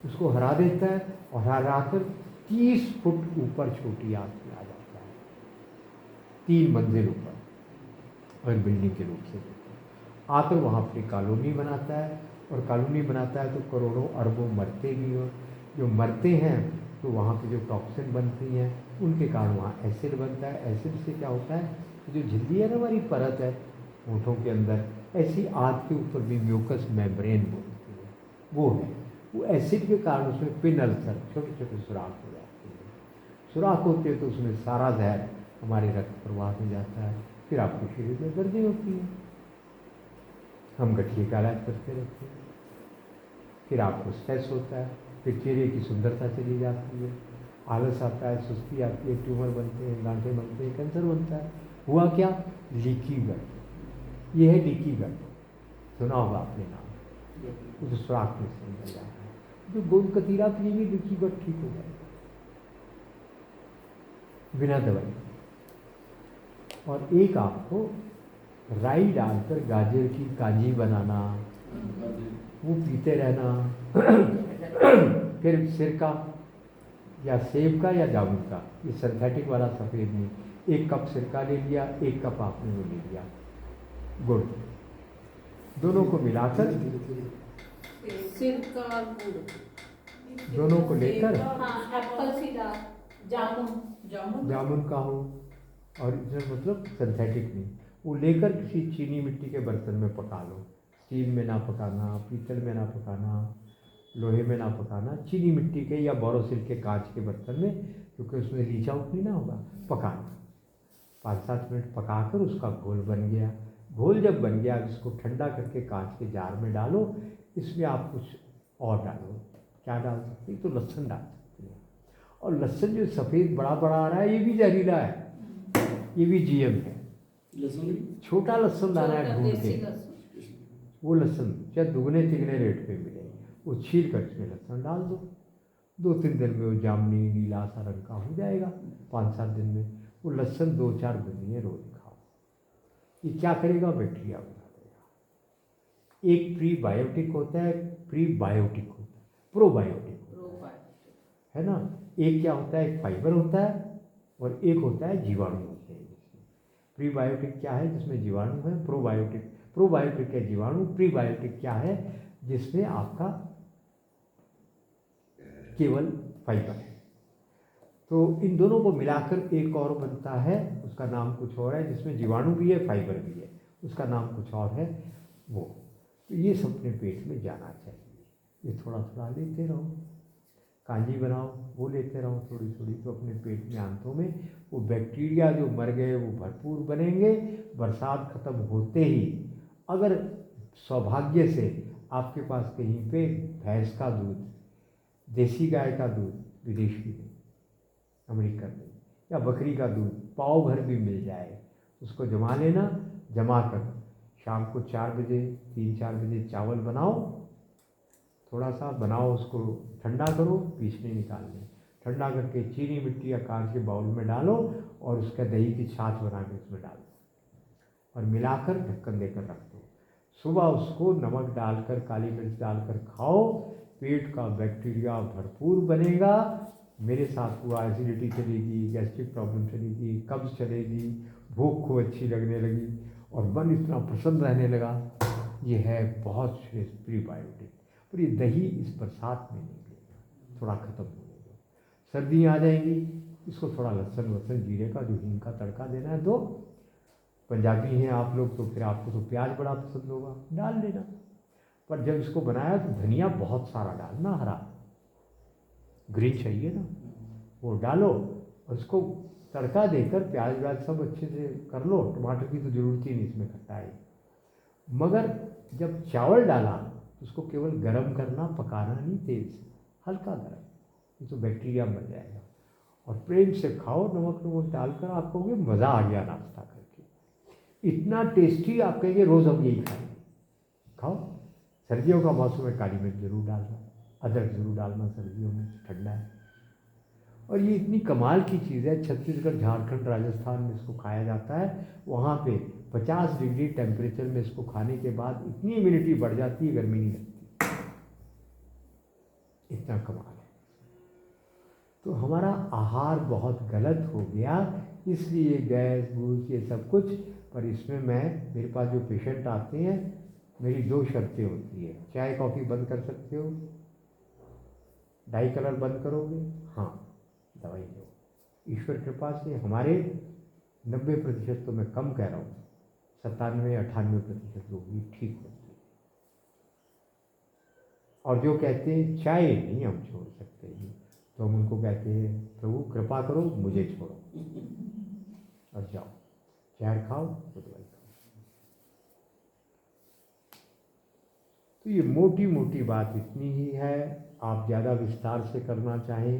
उसको हरा देता है और हरा कर 30 फुट ऊपर छोटी आग में आ जाता है, 3 मंजिल ऊपर, और बिल्डिंग के रूप से आकर वहाँ अपनी कॉलोनी बनाता है। और कॉलोनी बनाता है तो करोड़ों अरबों मरते भी हो, जो मरते हैं तो वहाँ पे जो टॉक्सिन बनती हैं उनके कारण वहाँ एसिड बनता है। एसिड से क्या होता है, जो झिल्ली है ना हमारी परत है होठों के अंदर, ऐसी आग के ऊपर भी म्यूकस मेम्ब्रेन बोलती है, वो है, वो एसिड के कारण उसमें पिन अल्सर, छोटे छोटे सुराख हो जाते हैं। सुराख होते हैं तो उसमें सारा जहर हमारे रक्त प्रवाह में जाता है, फिर आपके शरीर में दर्दें होती हैं, हम गठिए का इलाज करते रहते हैं, फिर आपको स्ट्रेस होता है, फिर चेहरे की सुंदरता चली जाती है, आलस आता है, सुस्ती आती है, ट्यूमर बनते हैं, गांठें बनते हैं, कैंसर बनता है। हुआ क्या, लीकी गट, ये है लीकी गट, सुना होगा आपने नाम, उस सुराख में से निकल जाता है। जो गोंद कतीरा पिएंगे लीकी गट ठीक हो जाएगा बिना दवाई। और एक आपको राई डालकर गाजर की कांजी बनाना, वो पीते रहना। फिर सिरका या सेब का या जामुन का, ये सिंथेटिक वाला सफ़ेद नहीं, 1 कप सिरका ले लिया, 1 कप आपने वो ले लिया गुड़, दोनों को मिलाकर, सिरका और गुड़ दोनों को लेकर, एप्पल सीडर, जामुन का हो, ओरिजिनल मतलब सिंथेटिक नहीं, वो लेकर किसी चीनी मिट्टी के बर्तन में पका लो। स्टील में ना पकाना, पीतल में ना पकाना, लोहे में ना पकाना, चीनी मिट्टी के या बोरोसिल के कांच के बर्तन में, क्योंकि उसमें लीच आउट नहीं ना होगा, पकाना। 5-7 मिनट पकाकर उसका घोल बन गया। घोल जब बन गया इसको ठंडा करके कांच के जार में डालो। इसमें आप कुछ और डालो, क्या डाल सकते हैं, तो लहसुन डाल सकते हैं। और लहसुन जो सफ़ेद बड़ा बड़ा आ रहा है ये भी जहरीला है, ये भी जीएम है। छोटा लहसुन लाना है ढूंढ के, वो लहसुन चाहे दुगने तिगने रेट पे मिले, वो छील कर इसमें लहसुन डाल दो। 2-3 दिन में वो जामुनी नीला सा रंग का हो जाएगा। 5-7 दिन में वो लहसुन 2-4 बूंदियाँ रोज खाओ। ये क्या करेगा, बैक्टीरिया बना देगा। एक प्रीबायोटिक होता है, प्रीबायोटिक होता है, प्रोबायोटिक है ना। एक क्या होता है, एक फाइबर होता है, और एक होता है जीवाणु होते हैं। प्रीबायोटिक क्या है, जिसमें जीवाणु है, प्रोबायोटिक है जीवाणु, प्रीबायोटिक क्या है, जिसमें आपका केवल फाइबर है। तो इन दोनों को मिलाकर एक और बनता है, उसका नाम कुछ और है, जिसमें जीवाणु भी है फाइबर भी है, उसका नाम कुछ और है वो। तो ये सब अपने पेट में जाना चाहिए। ये थोड़ा थोड़ा लेते रहो, कांजी बनाओ, वो लेते रहो थोड़ी थोड़ी, तो अपने पेट में आंतों में वो बैक्टीरिया जो मर गए वो भरपूर बनेंगे। बरसात खत्म होते ही अगर सौभाग्य से आपके पास कहीं पे भैंस का दूध, देसी गाय का दूध, विदेशी नहीं, अमेरिकन नहीं, या बकरी का दूध पाव भर भी मिल जाए, उसको जमा लेना। जमा कर शाम को 4 बजे, 3-4 बजे चावल बनाओ, थोड़ा सा बनाओ, उसको ठंडा करो, पीसने निकालने, ठंडा करके चीनी मिट्टी या कांच के बाउल में डालो, और उसका दही की छाछ बना के उसमें डाल दो, और मिलाकर ढक्कन देकर रख दो। सुबह उसको नमक डालकर, काली मिर्च डालकर खाओ, पेट का बैक्टीरिया भरपूर बनेगा। मेरे साथ हुआ, एसिडिटी चलेगी, गैस्ट्रिक प्रॉब्लम चलेगी, कब्ज चलेगी, भूख खूब अच्छी लगने लगी, और मन इतना प्रसन्न रहने लगा। ये है बहुत श्रेष्ठ प्रीबायोटिक। पर ये दही इस बरसात में नहीं लेगा, थोड़ा ख़त्म होने दो। सर्दियाँ आ जाएंगी, इसको थोड़ा लहसुन वसन जीरे का जो हींग का तड़का देना है दो। पंजाबी हैं आप लोग तो फिर आपको तो प्याज बड़ा पसंद होगा, डाल लेना। पर जब इसको बनाया तो धनिया बहुत सारा डालना, हरा ग्रीन चाहिए ना, वो डालो, और उसको तड़का देकर प्याज व्याज सब अच्छे से कर लो। टमाटर की तो ज़रूरत ही नहीं इसमें, खट्टाई। मगर जब चावल डाला तो उसको केवल गरम करना, पकाना नहीं तेल से, हल्का गरम, ये तो बैक्टीरिया मर जाएगा। और प्रेम से खाओ, नमक नमक डालकर, आप कहोगे मज़ा आ गया नाश्ता करके, इतना टेस्टी। आप कहेंगे रोज़ हम यही खाएंगे। खाओ, सर्दियों का मौसम है, काली मिर्च जरूर डालना, अदरक जरूर डालना, सर्दियों में ठंडा है। और ये इतनी कमाल की चीज़ है, छत्तीसगढ़, झारखंड, राजस्थान में इसको खाया जाता है। वहाँ पे 50 डिग्री टेम्परेचर में इसको खाने के बाद इतनी इम्यूनिटी बढ़ जाती है, गर्मी नहीं लगती, इतनी कितना कमाल है। तो हमारा आहार बहुत गलत हो गया, इसलिए गैस गूस ये सब कुछ। पर इसमें मेरे पास जो पेशेंट आते हैं, मेरी 2 शर्तें होती है। चाय कॉफ़ी बंद कर सकते हो, डाई कलर बंद करोगे, हाँ दवाई लो। ईश्वर कृपा से हमारे 90% तो मैं कम कह रहा हूँ, 97-98% लोग भी ठीक होते हैं। और जो कहते हैं चाय नहीं हम छोड़ सकते हैं, तो हम उनको कहते हैं प्रभु कृपा करो मुझे छोड़ो और जाओ, जहर खाओ तो दवाई खाओ। तो ये मोटी मोटी बात इतनी ही है। आप ज़्यादा विस्तार से करना चाहें